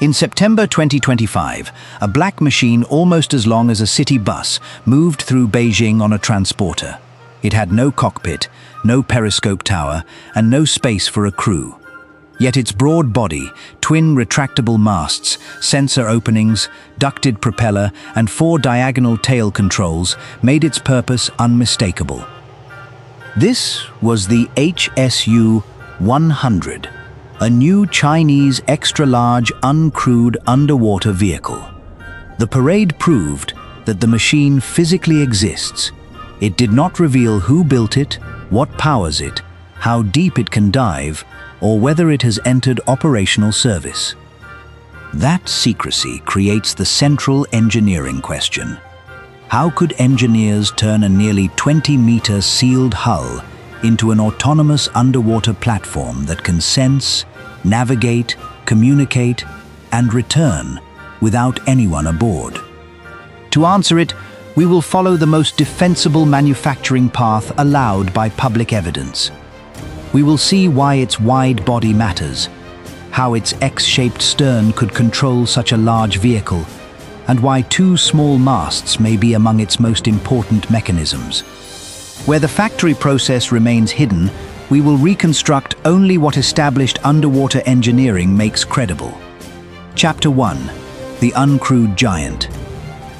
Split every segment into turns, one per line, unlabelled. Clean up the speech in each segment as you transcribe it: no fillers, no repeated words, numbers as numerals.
In September 2025, a black machine almost as long as a city bus moved through Beijing on a transporter. It had no cockpit, no periscope tower, and no space for a crew. Yet its broad body, twin retractable masts, sensor openings, ducted propeller, and 4 diagonal tail controls made its purpose unmistakable. This was the HSU100, a new Chinese extra-large uncrewed underwater vehicle. The parade proved that the machine physically exists. It did not reveal who built it, what powers it, how deep it can dive, or whether it has entered operational service. That secrecy creates the central engineering question. How could engineers turn a nearly 20-meter sealed hull into an autonomous underwater platform that can sense, navigate, communicate, and return without anyone aboard? To answer it, we will follow the most defensible manufacturing path allowed by public evidence. We will see why its wide body matters, how its X-shaped stern could control such a large vehicle, and why 2 small masts may be among its most important mechanisms. Where the factory process remains hidden, we will reconstruct only what established underwater engineering makes credible. Chapter 1: The Uncrewed Giant.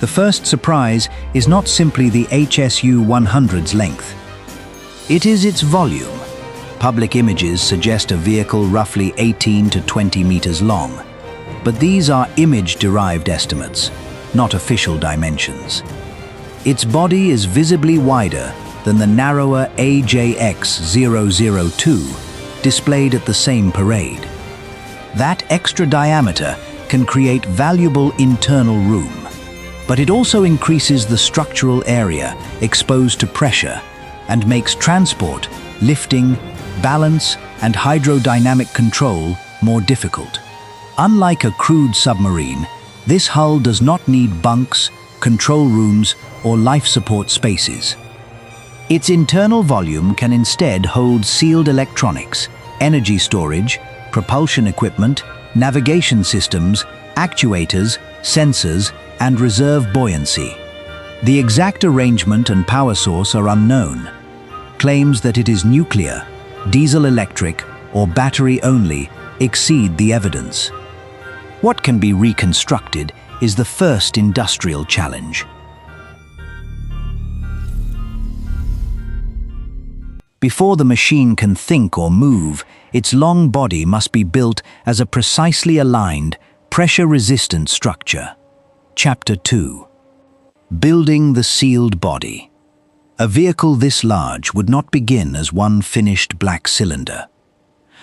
The first surprise is not simply the HSU100's length. It is its volume. Public images suggest a vehicle roughly 18 to 20 meters long, but these are image-derived estimates, not official dimensions. Its body is visibly wider than the narrower AJX-002 displayed at the same parade. That extra diameter can create valuable internal room, but it also increases the structural area exposed to pressure and makes transport, lifting, balance, and hydrodynamic control more difficult. Unlike a crewed submarine, this hull does not need bunks, control rooms, or life support spaces. Its internal volume can instead hold sealed electronics, energy storage, propulsion equipment, navigation systems, actuators, sensors, and reserve buoyancy. The exact arrangement and power source are unknown. Claims that it is nuclear, diesel-electric, or battery-only exceed the evidence. What can be reconstructed is the first industrial challenge. Before the machine can think or move, its long body must be built as a precisely aligned, pressure-resistant structure. Chapter 2: Building the Sealed Body. A vehicle this large would not begin as one finished black cylinder.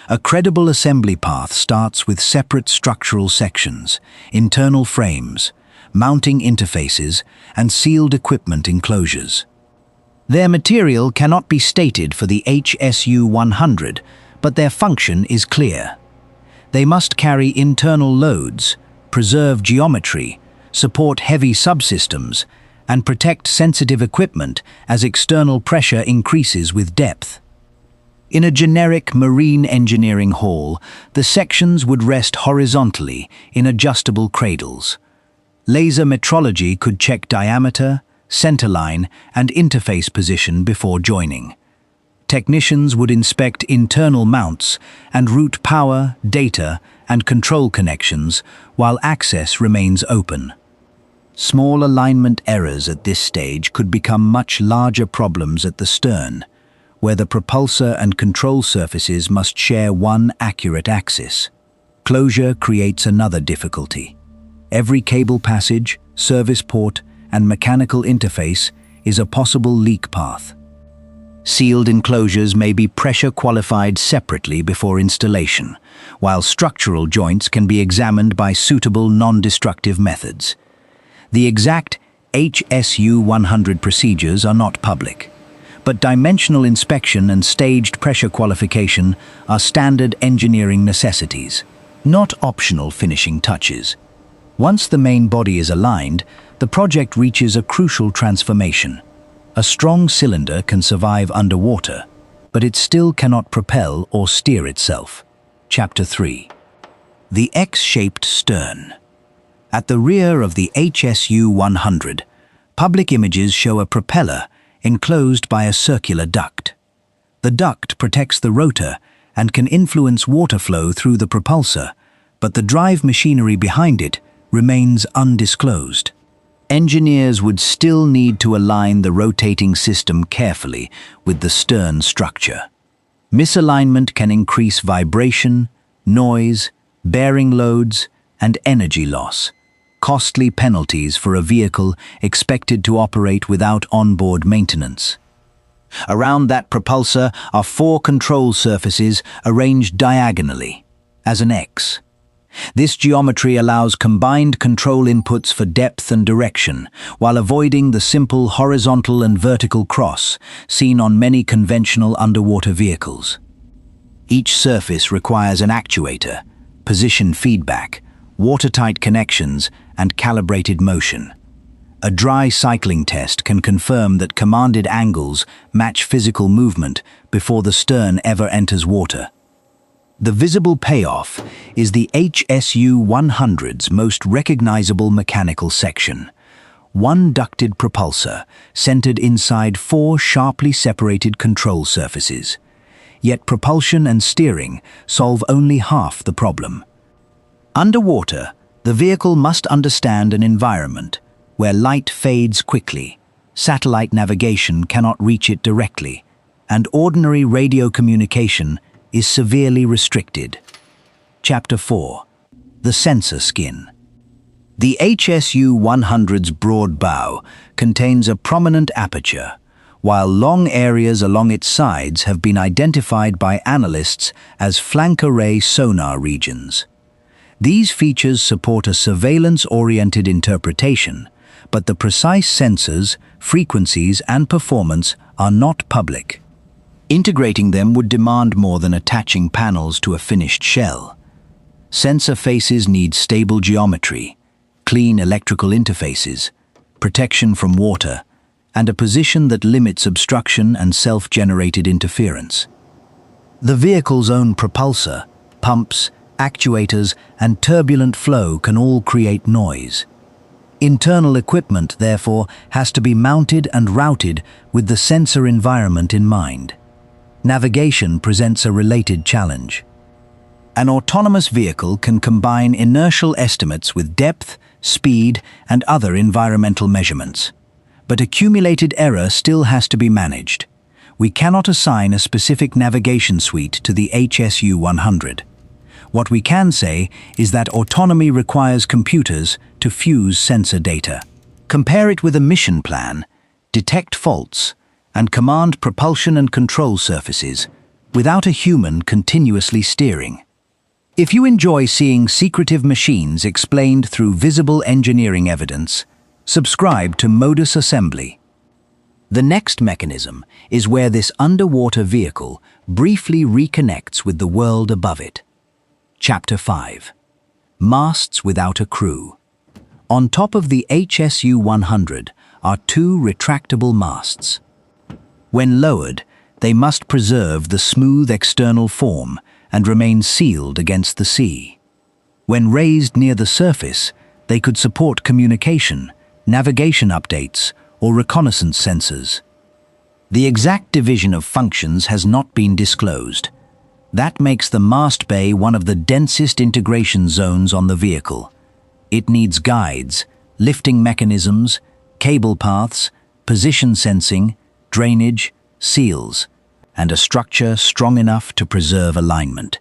A credible assembly path starts with separate structural sections, internal frames, mounting interfaces, and sealed equipment enclosures. Their material cannot be stated for the HSU100, but their function is clear. They must carry internal loads, preserve geometry, support heavy subsystems, and protect sensitive equipment as external pressure increases with depth. In a generic marine engineering hall, the sections would rest horizontally in adjustable cradles. Laser metrology could check diameter, centerline, and interface position before joining. Technicians would inspect internal mounts and route power, data, and control connections while access remains open. Small alignment errors at this stage could become much larger problems at the stern, where the propulsor and control surfaces must share one accurate axis. Closure creates another difficulty. Every cable passage, service port, and mechanical interface is a possible leak path. Sealed enclosures may be pressure qualified separately before installation, while structural joints can be examined by suitable non-destructive methods. The exact HSU100 procedures are not public, but dimensional inspection and staged pressure qualification are standard engineering necessities, not optional finishing touches. Once the main body is aligned, the project reaches a crucial transformation. A strong cylinder can survive underwater, but it still cannot propel or steer itself. Chapter 3: The X-shaped stern. At the rear of the HSU100, public images show a propeller enclosed by a circular duct. The duct protects the rotor and can influence water flow through the propulsor, but the drive machinery behind it remains undisclosed. Engineers would still need to align the rotating system carefully with the stern structure. Misalignment can increase vibration, noise, bearing loads, and energy loss, costly penalties for a vehicle expected to operate without onboard maintenance. Around that propulsor are 4 control surfaces arranged diagonally, as an X. This geometry allows combined control inputs for depth and direction, while avoiding the simple horizontal and vertical cross seen on many conventional underwater vehicles. Each surface requires an actuator, position feedback, watertight connections, and calibrated motion. A dry cycling test can confirm that commanded angles match physical movement before the stern ever enters water. The visible payoff is the HSU100's most recognizable mechanical section. One ducted propulsor centered inside 4 sharply separated control surfaces. Yet propulsion and steering solve only half the problem. Underwater, the vehicle must understand an environment where light fades quickly, satellite navigation cannot reach it directly, and ordinary radio communication is severely restricted. Chapter 4. The Sensor Skin. The HSU100's broad bow contains a prominent aperture, while long areas along its sides have been identified by analysts as flank array sonar regions. These features support a surveillance-oriented interpretation, but the precise sensors, frequencies, and performance are not public. Integrating them would demand more than attaching panels to a finished shell. Sensor faces need stable geometry, clean electrical interfaces, protection from water, and a position that limits obstruction and self-generated interference. The vehicle's own propulsor, pumps, actuators, and turbulent flow can all create noise. Internal equipment, therefore, has to be mounted and routed with the sensor environment in mind. Navigation presents a related challenge. An autonomous vehicle can combine inertial estimates with depth, speed, and other environmental measurements. But accumulated error still has to be managed. We cannot assign a specific navigation suite to the HSU100. What we can say is that autonomy requires computers to fuse sensor data, compare it with a mission plan, detect faults, and command propulsion and control surfaces without a human continuously steering. If you enjoy seeing secretive machines explained through visible engineering evidence, subscribe to Modus Assembly. The next mechanism is where this underwater vehicle briefly reconnects with the world above it. Chapter 5. Masts without a crew. On top of the HSU100 are 2 retractable masts. When lowered, they must preserve the smooth external form and remain sealed against the sea. When raised near the surface, they could support communication, navigation updates, or reconnaissance sensors. The exact division of functions has not been disclosed. That makes the mast bay one of the densest integration zones on the vehicle. It needs guides, lifting mechanisms, cable paths, position sensing, drainage, seals, and a structure strong enough to preserve alignment.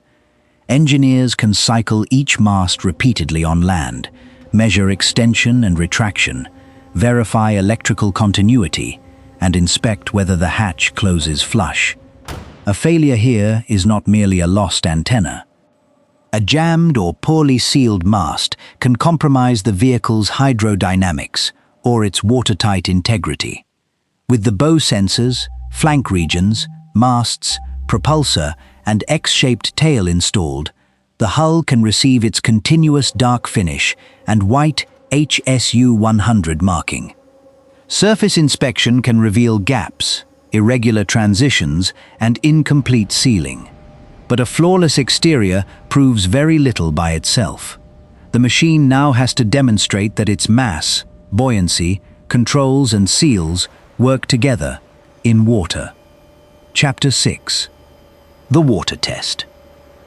Engineers can cycle each mast repeatedly on land, measure extension and retraction, verify electrical continuity, and inspect whether the hatch closes flush. A failure here is not merely a lost antenna. A jammed or poorly sealed mast can compromise the vehicle's hydrodynamics or its watertight integrity. With the bow sensors, flank regions, masts, propulsor, and X-shaped tail installed, the hull can receive its continuous dark finish and white HSU100 marking. Surface inspection can reveal gaps, irregular transitions, and incomplete sealing. But a flawless exterior proves very little by itself. The machine now has to demonstrate that its mass, buoyancy, controls and seals work together in water. Chapter 6. The water test.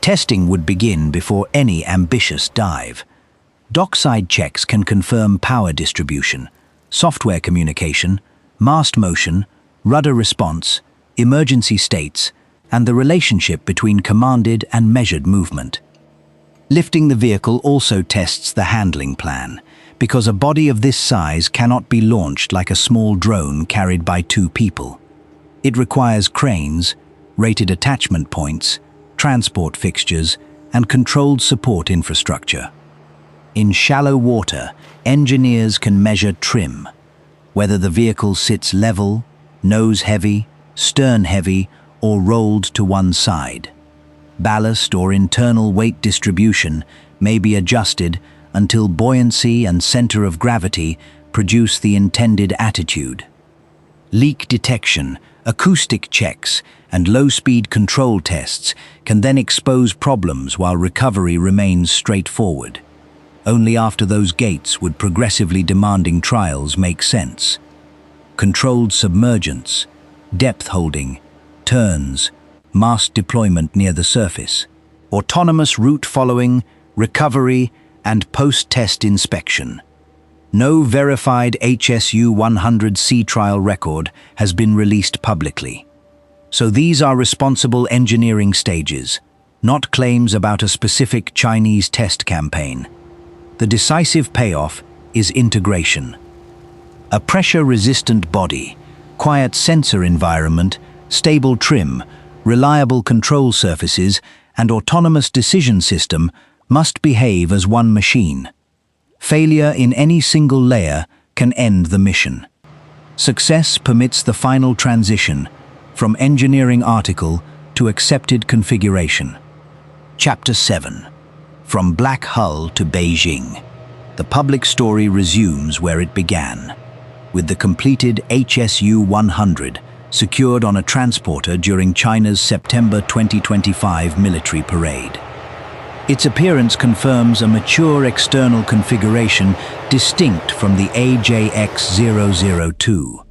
Testing would begin before any ambitious dive. Dockside checks can confirm power distribution, software communication, mast motion, rudder response, emergency states, and the relationship between commanded and measured movement. Lifting the vehicle also tests the handling plan, because a body of this size cannot be launched like a small drone carried by 2 people. It requires cranes, rated attachment points, transport fixtures, and controlled support infrastructure. In shallow water, engineers can measure trim, whether the vehicle sits level, nose heavy, stern heavy, or rolled to one side. Ballast or internal weight distribution may be adjusted until buoyancy and center of gravity produce the intended attitude. Leak detection, acoustic checks, and low-speed control tests can then expose problems while recovery remains straightforward. Only after those gates would progressively demanding trials make sense. Controlled submergence, depth holding, turns, mast deployment near the surface, autonomous route following, recovery, and post-test inspection. No verified HSU100 sea trial record has been released publicly. So these are responsible engineering stages, not claims about a specific Chinese test campaign. The decisive payoff is integration. A pressure-resistant body, quiet sensor environment, stable trim, reliable control surfaces, and autonomous decision system must behave as one machine. Failure in any single layer can end the mission. Success permits the final transition from engineering article to accepted configuration. Chapter 7. From Black Hull to Beijing. The public story resumes where it began, with the completed HSU100 secured on a transporter during China's September 2025 military parade. Its appearance confirms a mature external configuration distinct from the AJX-002.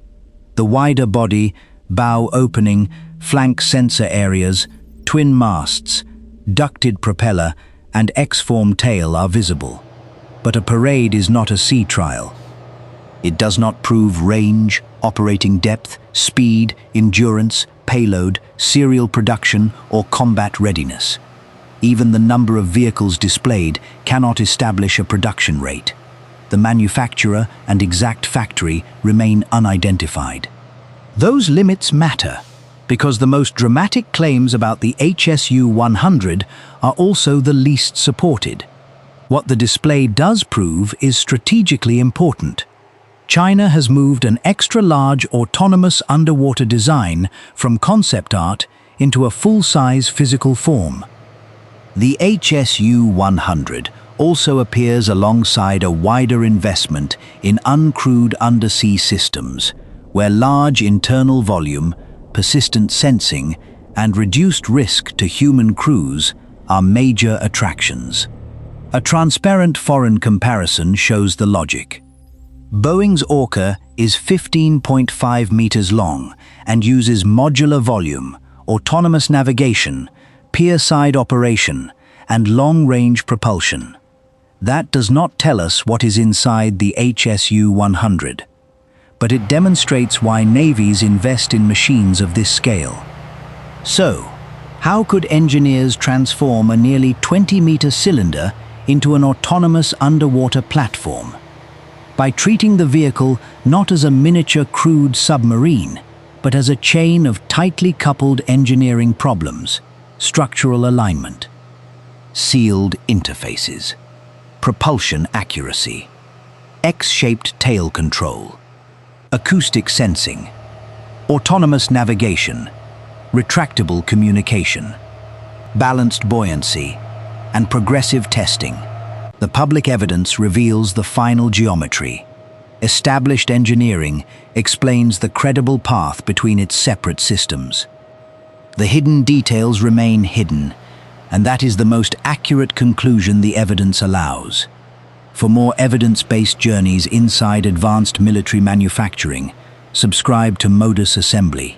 The wider body, bow opening, flank sensor areas, twin masts, ducted propeller, and X-form tail are visible. But a parade is not a sea trial. It does not prove range, operating depth, speed, endurance, payload, serial production, or combat readiness. Even the number of vehicles displayed cannot establish a production rate. The manufacturer and exact factory remain unidentified. Those limits matter, because the most dramatic claims about the HSU100 are also the least supported. What the display does prove is strategically important. China has moved an extra-large autonomous underwater design from concept art into a full-size physical form. The HSU100 also appears alongside a wider investment in uncrewed undersea systems, where large internal volume, persistent sensing, and reduced risk to human crews are major attractions. A transparent foreign comparison shows the logic. Boeing's Orca is 15.5 meters long and uses modular volume, autonomous navigation, pier-side operation, and long-range propulsion. That does not tell us what is inside the HSU100, but it demonstrates why navies invest in machines of this scale. So, how could engineers transform a nearly 20-meter cylinder into an autonomous underwater platform? By treating the vehicle not as a miniature crewed submarine, but as a chain of tightly coupled engineering problems: structural alignment, sealed interfaces, propulsion accuracy, X-shaped tail control, acoustic sensing, autonomous navigation, retractable communication, balanced buoyancy, and progressive testing. The public evidence reveals the final geometry. Established engineering explains the credible path between its separate systems. The hidden details remain hidden, and that is the most accurate conclusion the evidence allows. For more evidence-based journeys inside advanced military manufacturing, subscribe to Modus Assembly.